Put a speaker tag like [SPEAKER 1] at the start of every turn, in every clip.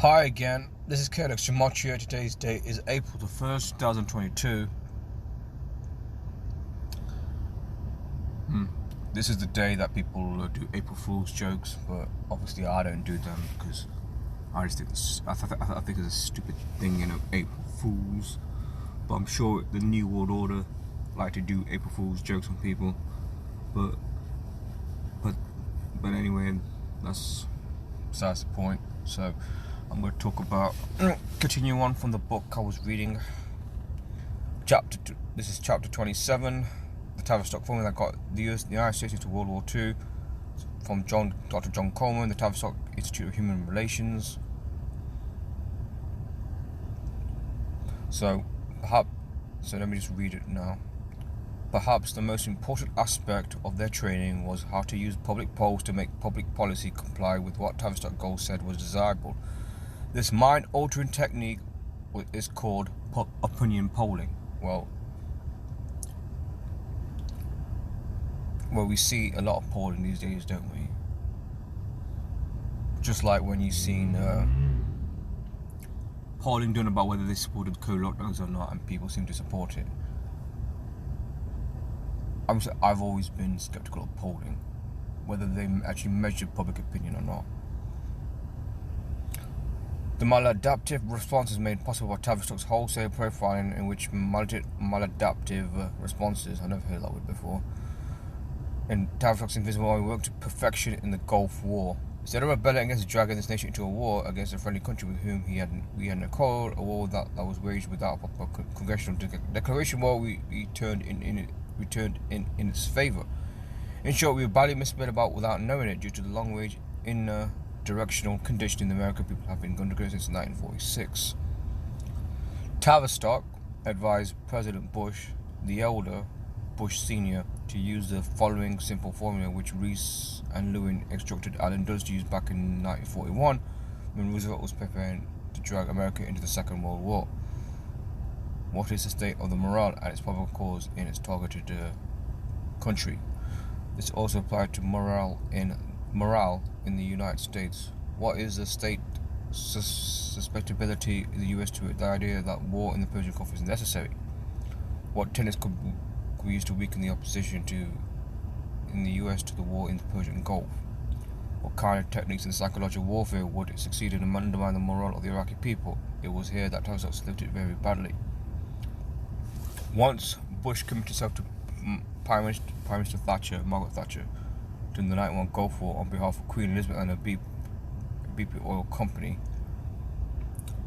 [SPEAKER 1] Hi again, this is Codex Gematria. Today's date is April the 1st, 2022. This is the day that people do April Fool's jokes, but obviously I don't do them because I just think I think it's a stupid thing, April Fools. But I'm sure the New World Order like to do April Fool's jokes on people. But anyway, that's besides the point. So I'm going to talk about, continue on from the book I was reading. This is chapter 27, the Tavistock formula that got the United States into World War II, from Dr. John Coleman, the Tavistock Institute of Human Relations. So let me just read it now. Perhaps the most important aspect of their training was how to use public polls to make public policy comply with what Tavistock goals said was desirable. This mind-altering technique is called opinion polling. Well, we see a lot of polling these days, don't we? Just like when you've seen polling done about whether they supported co-lockdowns or not, and people seem to support it. I've always been skeptical of polling, whether they actually measure public opinion or not. The maladaptive response is made possible by Tavistock's wholesale profiling, in which maladaptive responses, I never heard that word before, in Tavistock's invisible army worked to perfection in the Gulf War. Instead of rebelling against dragging this nation into a war against a friendly country with whom we had no quarrel, a war that was waged without a proper congressional declaration, war we turned in its favour. In short, we were badly misled about without knowing it due to the long range directional conditioning the American people have been undergoing since 1946. Tavistock advised President Bush, the elder, Bush Sr., to use the following simple formula, which Reese and Lewin instructed Allen Dulles to use back in 1941 when Roosevelt was preparing to drag America into the Second World War. What is the state of the morale and its probable cause in its targeted country? This also applied to morale in the United States. What is the state susceptibility in the US to the idea that war in the Persian Gulf is necessary? What tenets could we use to weaken the opposition in the US to the war in the Persian Gulf? What kind of techniques in psychological warfare would succeed in undermining the morale of the Iraqi people? It was here that Tavistock slipped it very badly. Once Bush committed himself to Prime Minister Margaret Thatcher, during the 1991 Gulf War on behalf of Queen Elizabeth and her BP Oil Company.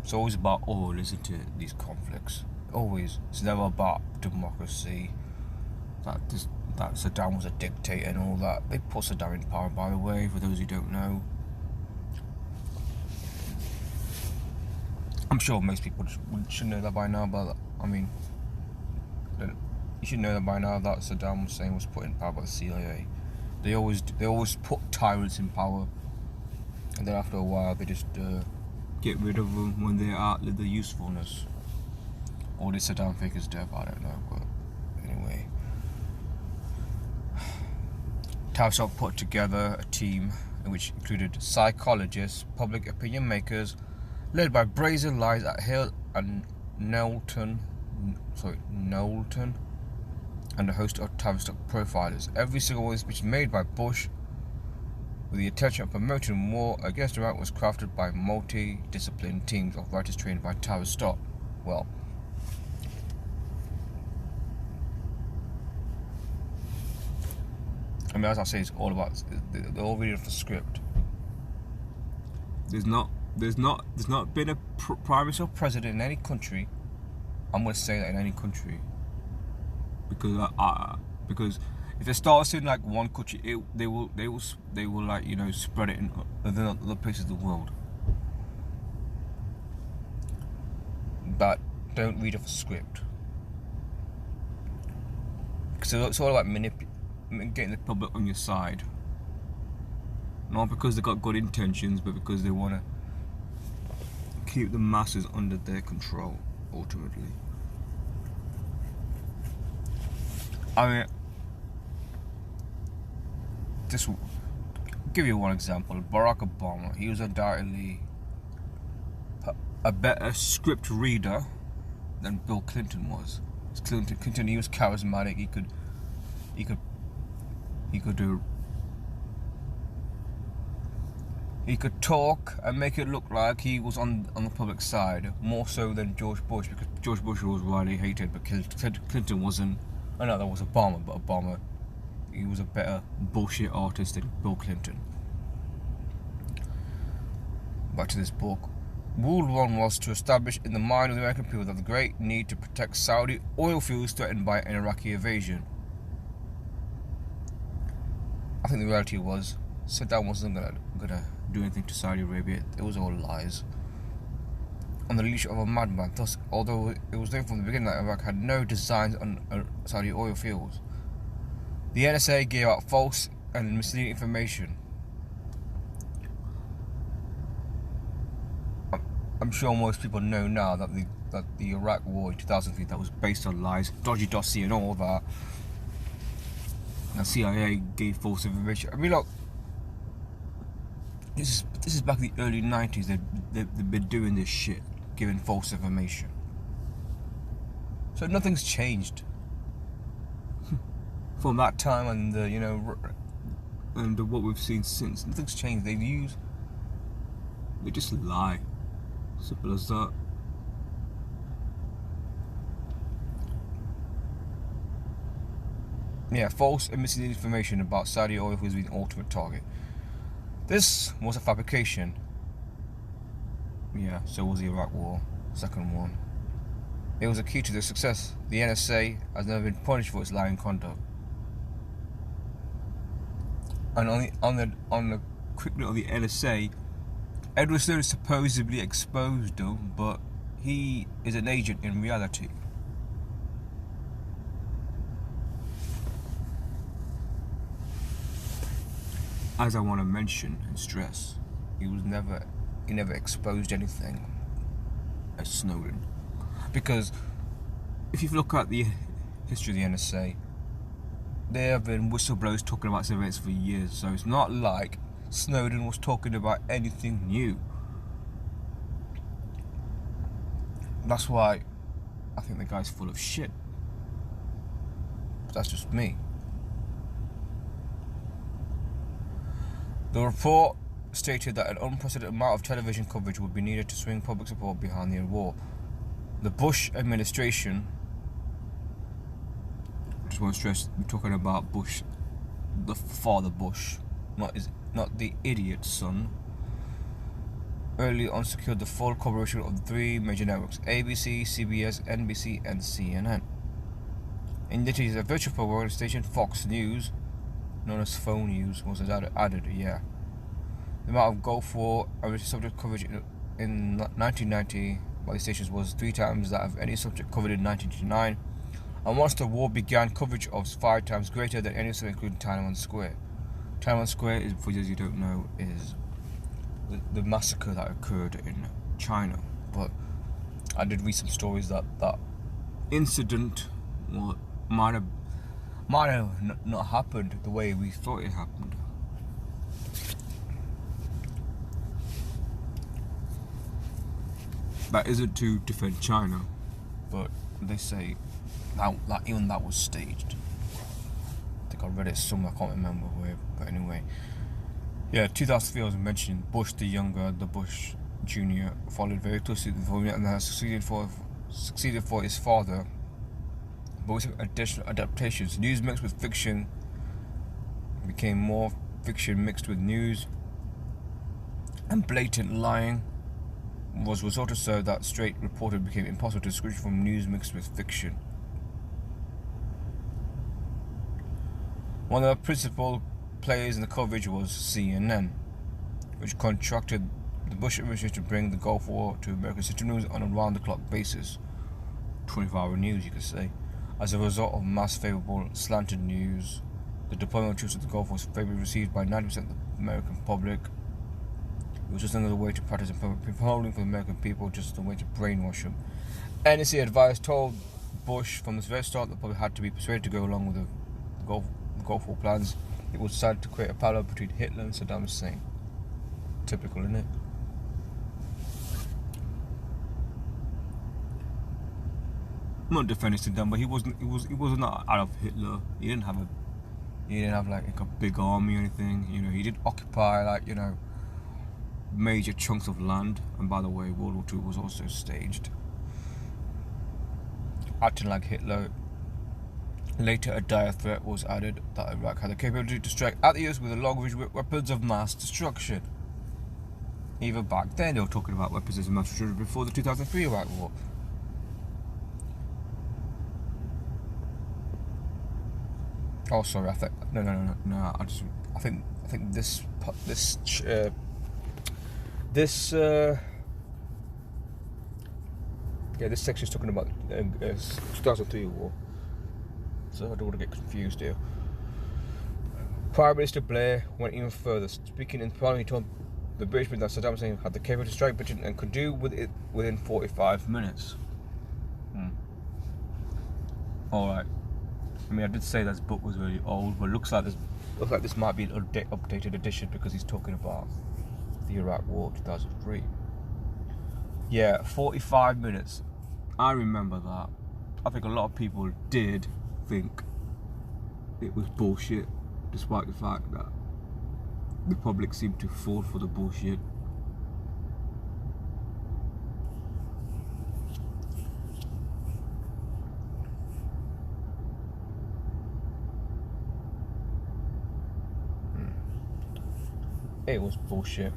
[SPEAKER 1] It's always about oil, isn't it, these conflicts? Always. It's never about democracy, that Saddam was a dictator and all that. They put Saddam in power, by the way, for those who don't know. I'm sure most people should know that by now, but you should know that by now that Saddam Hussein was put in power by the CIA. They always put tyrants in power, and then after a while they just get rid of them when they outlive their usefulness. Or did Saddam fake his death? I don't know, but anyway. Tavistock put together a team which included psychologists, public opinion makers, led by brazen lies at Hill and Knowlton, and a host of Tavistock profilers. Every single one speech made by Bush with the intention of promoting war against Iraq was crafted by multi-disciplined teams of writers trained by Tavistock. Well, as I say, it's all about, they're all reading off the script. There's not been a prime minister or president in any country. I'm going to say that in any country, because if they start in like one country, they will like spread it in other places of the world. But don't read off a script, because it's all about getting the public on your side, not because they've got good intentions, but because they want to keep the masses under their control ultimately. Just give you one example. Barack Obama, he was undoubtedly a better script reader than Bill Clinton was. Clinton, he was charismatic. He could talk and make it look like he was on the public side, more so than George Bush, because George Bush was widely hated, but Clinton wasn't. I know that was Obama, but Obama, he was a better bullshit artist than Bill Clinton. Back to this book. Rule 1 was to establish in the mind of the American people that the great need to protect Saudi oil fields threatened by an Iraqi invasion. I think the reality was Saddam wasn't gonna do anything to Saudi Arabia. It was all lies. On the leash of a madman. Thus, although it was known from the beginning that Iraq had no designs on Saudi oil fields, the NSA gave out false and misleading information. I'm sure most people know now that the Iraq war in 2003 that was based on lies, dodgy dossier and all that. And the CIA gave false information. I mean, look, this is back in the early 90s. They've been doing this shit, giving false information. So nothing's changed from that time, and and what we've seen since. Nothing's changed. They just lie. Simple as that. Yeah, false and misleading information about Saudi oil fields being the ultimate target. This was a fabrication. Yeah, so was the Iraq War, second one. It was a key to their success. The NSA has never been punished for its lying conduct. And on the quick note of the NSA, Edward Snowden supposedly exposed them, but he is an agent in reality. As I want to mention and stress, he never exposed anything as Snowden. Because if you look at the history of the NSA, there have been whistleblowers talking about surveillance for years, so it's not like Snowden was talking about anything new. That's why I think the guy's full of shit. But that's just me. The report stated that an unprecedented amount of television coverage would be needed to swing public support behind the war. The Bush administration, I just want to stress, we're talking about Bush, the father Bush, not the idiot son, early on secured the full cooperation of three major networks: ABC, CBS, NBC, and CNN. In addition, a virtual program station, Fox News, known as Phone News, was added. Yeah. The amount of Gulf War and subject coverage in 1990 by the stations was 3 times that of any subject covered in 1989, and once the war began, coverage was 5 times greater than any subject, including Tiananmen Square. Tiananmen Square, is, for those you don't know, is the massacre that occurred in China. But I did read some stories that incident might have not happened the way we thought it happened. That isn't to defend China, but they say that even that was staged. I think I read it somewhere, I can't remember where, but anyway. Yeah, 2003 I was mentioning Bush the younger, the Bush Jr. followed very closely and has succeeded for his father, but with additional adaptations. News mixed with fiction became more fiction mixed with news, and blatant lying was resorted so that straight reporting became impossible to distinguish from news mixed with fiction. One of the principal players in the coverage was CNN, which contracted the Bush administration to bring the Gulf War to American citizen news on a round-the-clock basis. 24-hour news, you could say. As a result of mass favorable slanted news, the deployment of troops to the Gulf was favorably received by 90% of the American public. It was just another way to practice polling for the American people, just a way to brainwash them. NSA advice told Bush from the very start that the public had to be persuaded to go along with the Gulf War plans. It was sad to create a parallel between Hitler and Saddam Hussein. Typical, isn't it? I'm not defending Saddam, but he wasn't Adolf Hitler. He didn't have like a big army or anything. You know, he did occupy like, you know, major chunks of land. And by the way, World War II was also staged. Acting like Hitler. Later, a dire threat was added that Iraq had the capability to strike at the US with long-range weapons of mass destruction. Even back then, they were talking about weapons of mass destruction before the 2003 Iraq War. Oh, sorry. I think no. I think this section is talking about 2003 war. So I don't want to get confused here. Prime Minister Blair went even further, speaking in Parliament. He told the British that Saddam Hussein had the capability to strike Britain and could do with it within 45 minutes. All right. I mean, I did say this book was really old, but it looks like this might be an updated edition because he's talking about the Iraq War 2003. Yeah, 45 minutes. I remember that. I think a lot of people did think it was bullshit, despite the fact that the public seemed to fall for the bullshit. It was bullshit.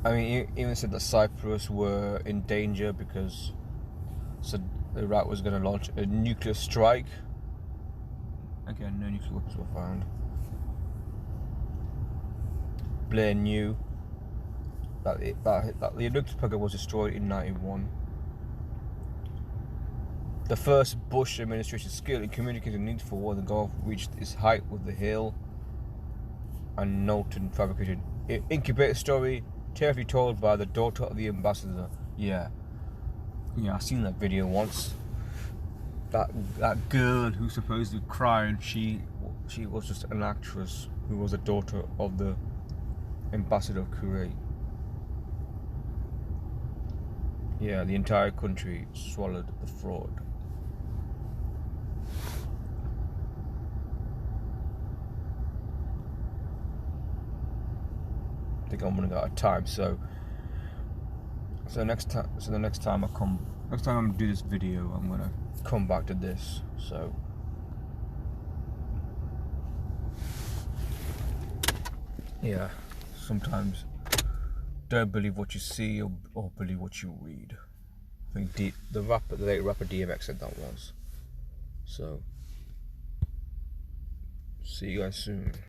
[SPEAKER 1] I mean, he even said that Cyprus were in danger because Iraq was going to launch a nuclear strike. Again, no nuclear weapons were found. Blair knew that the nuclear program was destroyed in 1991. The first Bush administration's skill in communicating the need for war in the Gulf reached its height with the Hill and Knowlton fabricated incubator story, terribly told by the daughter of the ambassador. Yeah, I've seen that video once. That girl who supposedly cried, she was just an actress who was a daughter of the ambassador of Kuwait. Yeah, the entire country swallowed the fraud. I think I'm running out of time, so the next time I'm gonna do this video, I'm gonna come back to this. So yeah, sometimes don't believe what you see or believe what you read. I think the late rapper DMX said that once. So see you guys soon.